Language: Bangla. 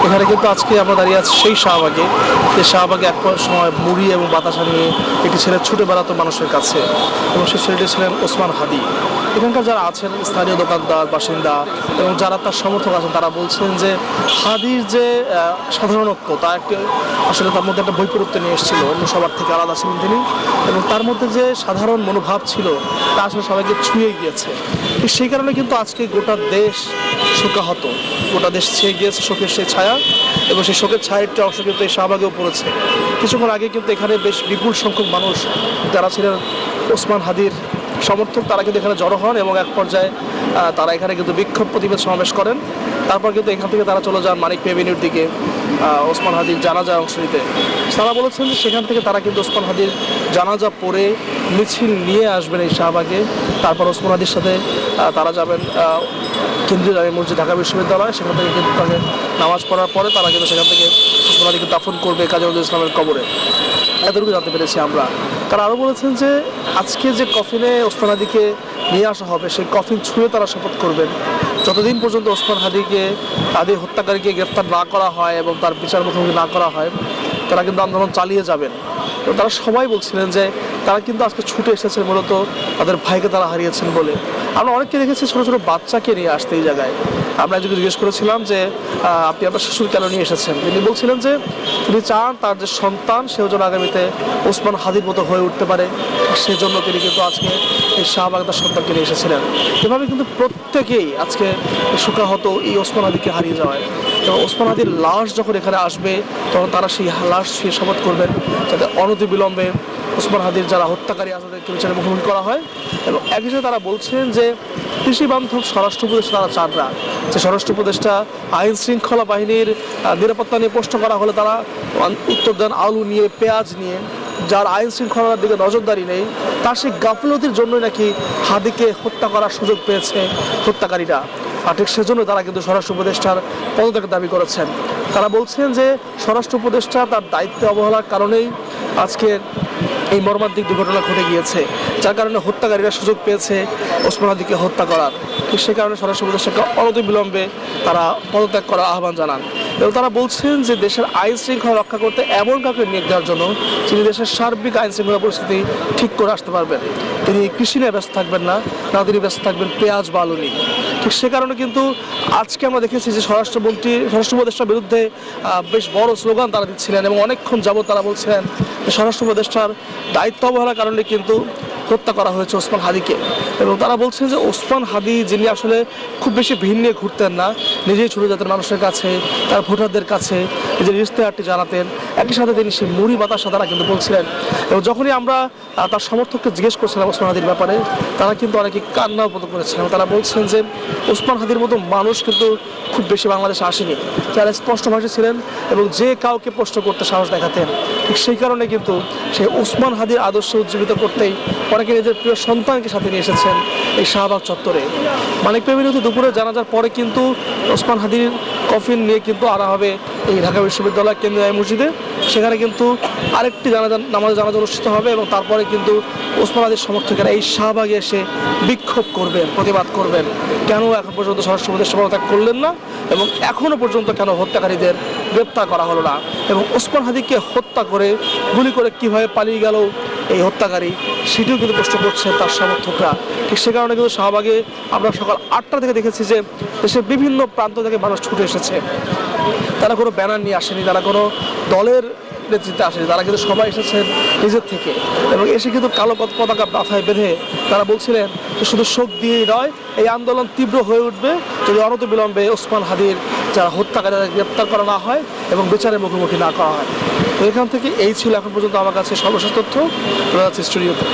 এখানে কিন্তু আজকে আমরা দাঁড়িয়ে আছি সেই শাহবাগে, যে শাহবাগে এক সময় মুড়ি এবং বাতাসা নিয়ে একটি ছেলে ছুটে বেড়াতো মানুষের কাছে, এবং সেই ছেলেটি ছিলেন ওসমান হাদি। এখানকার যারা আছেন স্থানীয় দোকানদার, বাসিন্দা এবং যারা তার সমর্থক আছেন, তারা বলছেন যে হাদির যে সাধারণত্ব, তা একটি আসলে তার মধ্যে একটা বৈপরীত্য নিয়ে এসেছিল, অন্য সবার থেকে আলাদা ছিলেন তিনি, এবং তার মধ্যে যে সাধারণ মনোভাব ছিল তা আসলে সবাইকে ছুঁয়ে গিয়েছে। ঠিক সেই কারণে কিন্তু আজকে গোটা দেশ শোকাহত, গোটা দেশ ছেয়ে গিয়েছে শোকের সেই ছায়া, এবং সেই শোকের ছায়াটি অংশ কিন্তু এই শাহবাগেও পড়েছে। কিছুক্ষণ আগে কিন্তু এখানে বেশ বিপুল সংখ্যক মানুষ যারা ছিলেন ওসমান হাদির সমর্থক, তারা কিন্তু এখানে জড়ো হন এবং এক পর্যায়ে তারা এখানে কিন্তু বিক্ষোভ প্রতিবাদ সমাবেশ করেন। তারপর কিন্তু এখান থেকে তারা চলে যান মানিক এভিনিউর দিকে ওসমান হাদির জানাজায় অংশ নিতে। তারা বলেছেন যে সেখান থেকে তারা কিন্তু ওসমান হাদির জানাজা পড়ে মিছিল নিয়ে আসবেন এই শাহবাগে। তারপর ওসমান হাদির সাথে তারা যাবেন কেন্দ্রীয় জামে মসজিদ ঢাকা বিশ্ববিদ্যালয়, সেখান থেকে কিন্তু তাকে নামাজ পড়ার পরে তারা কিন্তু সেখান থেকে ওসমান হাদিকে দাফন করবে কাজী নজরুল ইসলামের কবরে। এতটুকু জানতে পেরেছি আমরা। তারা আরও বলেছেন যে আজকে যে কফিনে ওসমান হাদিকে নিয়ে আসা হবে, সেই কফিন ছুঁয়ে তারা শপথ করবেন যতদিন পর্যন্ত ওসমান হাদির হত্যাকারীকে গ্রেফতার না করা হয় এবং তার বিচার মুখোমুখি না করা হয়, তারা কিন্তু আন্দোলন চালিয়ে যাবেন। তো তারা সবাই বলছিলেন যে তারা কিন্তু আজকে ছুটে এসেছেন মূলত তাদের ভাইকে তারা হারিয়েছেন বলে। আমরা অনেককে দেখেছি ছোটো ছোটো বাচ্চাকে নিয়ে আসতে এই জায়গায়। আমরা একজনকে জিজ্ঞেস করেছিলাম যে আপনি আপনার শিশুর কেন নিয়ে এসেছেন, তিনি বলছিলেন যে তিনি চান তার যে সন্তান সেও যেন আগামীতে ওসমান হাদির মতো হয়ে উঠতে পারে, সেজন্য তিনি কিন্তু আজকে এই শাহবাগ তার সন্তানকে নিয়ে এসেছিলেন। এভাবে কিন্তু প্রত্যেকেই আজকে শোকাহত এই ওসমান হাদিকে হারিয়ে যাওয়ায়। এবং ওসমান হাদির লাশ যখন এখানে আসবে তখন তারা সেই লাশ ছুঁয়ে শপথ করবেন যাতে অনতিবিলম্বে ওসমান হাদির যারা হত্যাকারী আছে তাদেরকে বিচারের মুখোমুখি করা হয়। এবং একই সাথে তারা বলছেন যে কৃষি বান্ধব স্বরাষ্ট্র উপদেষ্টা তারা চান না, যে স্বরাষ্ট্র উপদেষ্টা আইন শৃঙ্খলা বাহিনীর নিরাপত্তা নিয়ে প্রশ্ন করা হলে তারা উত্তর দেন আলু নিয়ে, পেঁয়াজ নিয়ে। যার আইন শৃঙ্খলার দিকে নজরদারি নেই, তার সেই গাফিলতির জন্যই নাকি হাদিকে হত্যা করার সুযোগ পেয়েছে হত্যাকারীরা। আর ঠিক সেজন্য তারা কিন্তু স্বরাষ্ট্র উপদেষ্টার পদত্যাগের দাবি করেছেন। তারা বলছেন যে স্বরাষ্ট্র উপদেষ্টা তার দায়িত্বে অবহেলার কারণেই আজকে এই মর্মান্তিক দুর্ঘটনা ঘটে গিয়েছে, যার কারণে হত্যাকারীরা সুযোগ পেয়েছে ওসমান হাদিকে হত্যা করার। ঠিক সে কারণে স্বরাষ্ট্র উপদেষ্টাকে অনতিবিলম্বে তারা পদত্যাগ করার আহ্বান জানান। এবং তারা বলছেন যে দেশের আইন শৃঙ্খলা রক্ষা করতে এমন কাউকে নিয়োগ দেওয়ার জন্য যিনি দেশের সার্বিক আইন শৃঙ্খলা পরিস্থিতি ঠিক করে আসতে পারবেন। তিনি কৃষি নিয়ে ব্যস্ত থাকবেন না, তিনি ব্যস্ত থাকবেন পেঁয়াজ বা আলু নিয়ে। ঠিক সে কারণে কিন্তু আজকে আমরা দেখেছি যে স্বরাষ্ট্র উপদেষ্টার বিরুদ্ধে বেশ বড় স্লোগান তারা দিচ্ছিলেন এবং অনেকক্ষণ যাবত তারা বলছিলেন যে স্বরাষ্ট্র উপদেষ্টার দায়িত্ব অবহেলার কারণে কিন্তু হত্যা করা হয়েছে ওসমান হাদিকে। এবং তারা বলছেন যে ওসমান হাদি যিনি আসলে খুব বেশি ভিড় নিয়ে ঘুরতেন না, নিজেই ছোটো জাতের মানুষের কাছে, তার ভোটারদের কাছে নিজের ইশতেহারটি জানাতেন। একই সাথে তিনি সেই মুড়ি বাতাসা তারা কিন্তু বলছিলেন। এবং যখনই আমরা তার সমর্থককে জিজ্ঞেস করছিলাম ওসমান হাদির ব্যাপারে, তারা কিন্তু অনেকে কান্নার মতো করেছিলেন। তারা বলছেন যে ওসমান হাদির মতো মানুষ কিন্তু খুব বেশি বাংলাদেশে আসেনি, যারা স্পষ্টভাষী ছিলেন এবং যে কাউকে প্রশ্ন করতে সাহস দেখাতেন। ঠিক সেই কারণে কিন্তু সেই ওসমান হাদির আদর্শ উজ্জীবিত করতেই অনেকে নিজের প্রিয় সন্তানকে সাথে নিয়ে এসেছেন এই শাহবাগ চত্বরে। মানিক এভিনিউতে দুপুরে জানাজার পরে কিন্তু ওসমান হাদির কফিন নিয়ে কিন্তু আনা হবে এই ঢাকা বিশ্ববিদ্যালয় কেন্দ্রীয় জামে মসজিদে। সেখানে কিন্তু আরেকটি নামাজে জানাজা অনুষ্ঠিত হবে এবং তারপরে কিন্তু ওসমান হাদির সমর্থকেরা এই শাহবাগে এসে বিক্ষোভ করবেন, প্রতিবাদ করবেন। কেন এখন পর্যন্ত স্বরাষ্ট্র উপদেষ্টা পদত্যাগ করলেন না এবং এখনও পর্যন্ত কেন হত্যাকারীদের গ্রেপ্তার করা হলো না, এবং ওসমান হাদিকে হত্যা করে গুলি করে কীভাবে পালিয়ে গেল এই হত্যাকারী, সেটিও কিন্তু প্রশ্ন করছে তার সমর্থকরা। ঠিক সে কারণে কিন্তু শাহবাগে আমরা সকাল 8টা থেকে দেখেছি যে দেশের বিভিন্ন প্রান্ত থেকে মানুষ ছুটে এসেছে। তারা কোনো ব্যানার নিয়ে আসেনি, তারা কোনো দলের নেতৃত্বে আসেনি, তারা কিন্তু সবাই এসেছেন নিজের থেকে। এবং এসে কিন্তু কালো পতাকা মাথায় বেঁধে তারা বলছিলেন যে শুধু শোক দিয়েই নয়, এই আন্দোলন তীব্র হয়ে উঠবে যদি অনতিবিলম্বে ওসমান হাদির যারা হত্যাকারী তাদের গ্রেপ্তার করা না হয় এবং বিচারের মুখোমুখি না করা হয়। তো এখান থেকে এই ছিল এখন পর্যন্ত আমার কাছে সর্বশেষ তথ্য। স্টুডিওতে।